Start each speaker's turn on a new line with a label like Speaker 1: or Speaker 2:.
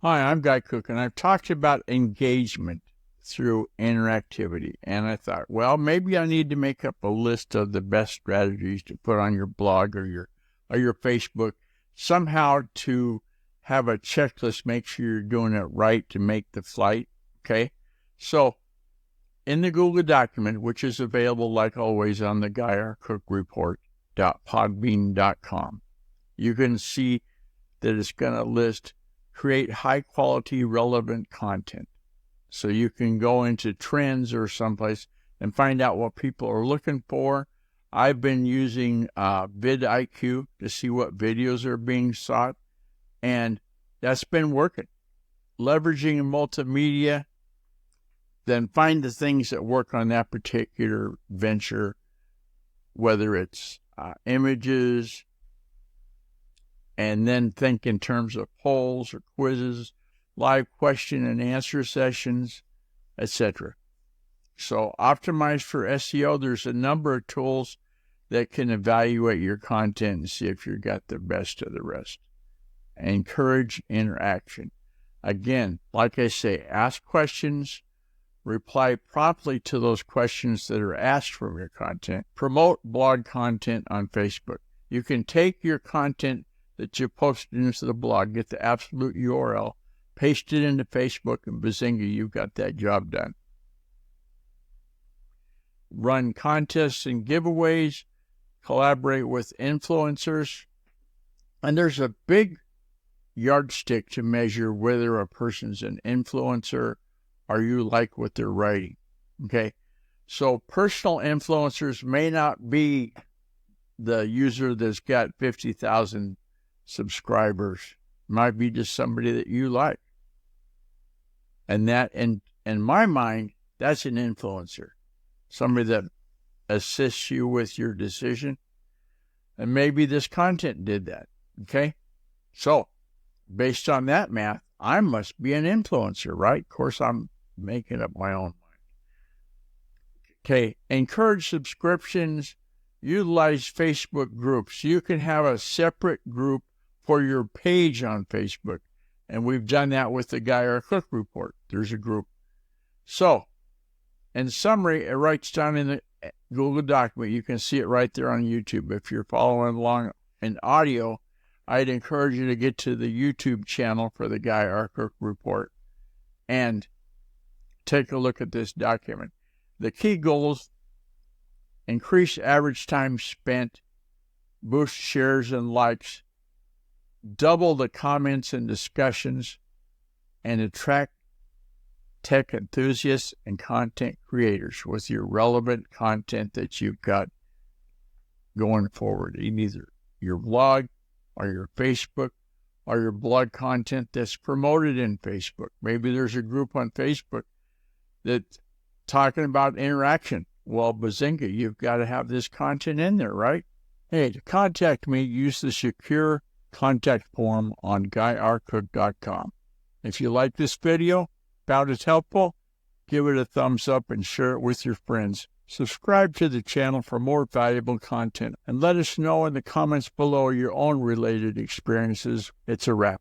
Speaker 1: Hi, I'm Guy Cook, and I've talked about engagement through interactivity. And I thought, well, maybe I need to make up a list of the best strategies to put on your blog or your Facebook, somehow to have a checklist, make sure you're doing it right to make the flight. Okay. So in the Google document, which is available like always on the theguyrcookreport.podbean.com, you can see that it's going to list create high-quality, relevant content. So you can go into trends or someplace and find out what people are looking for. I've been using vidIQ to see what videos are being sought, and that's been working. Leveraging multimedia, then find the things that work on that particular venture, whether it's images, and then think in terms of polls or quizzes, live question and answer sessions, etc. So optimize for SEO. There's a number of tools that can evaluate your content and see if you got the best of the rest. Encourage interaction. Again, like I say, ask questions, reply promptly to those questions that are asked from your content. Promote blog content on Facebook. You can take your content that you posted into the blog, get the absolute URL, paste it into Facebook, and bazinga, you've got that job done. Run contests and giveaways, collaborate with influencers, and there's a big yardstick to measure whether a person's an influencer or you like what they're writing. Okay, so personal influencers may not be the user that's got 50,000 subscribers. Might be just somebody that you like. And that, in my mind, that's an influencer. Somebody that assists you with your decision. And maybe this content did that. Okay? So, based on that math, I must be an influencer, right? Of course, I'm making up my own mind. Okay, encourage subscriptions. Utilize Facebook groups. You can have a separate group for your page on Facebook. And we've done that with the Guy R. Cook Report. There's a group. So, in summary, it writes down in the Google document. You can see it right there on YouTube. If you're following along in audio, I'd encourage you to get to the YouTube channel for the Guy R. Cook Report and take a look at this document. The key goals: increase average time spent, boost shares and likes, double the comments and discussions, and attract tech enthusiasts and content creators with your relevant content that you've got going forward, in either your blog or your Facebook or your blog content that's promoted in Facebook. Maybe there's a group on Facebook that's talking about interaction. Well, bazinga, you've got to have this content in there, right? Hey, to contact me, use the secure contact form on guyrcook.com. If you like this video, found it helpful, give it a thumbs up and share it with your friends. Subscribe to the channel for more valuable content and let us know in the comments below your own related experiences. It's a wrap.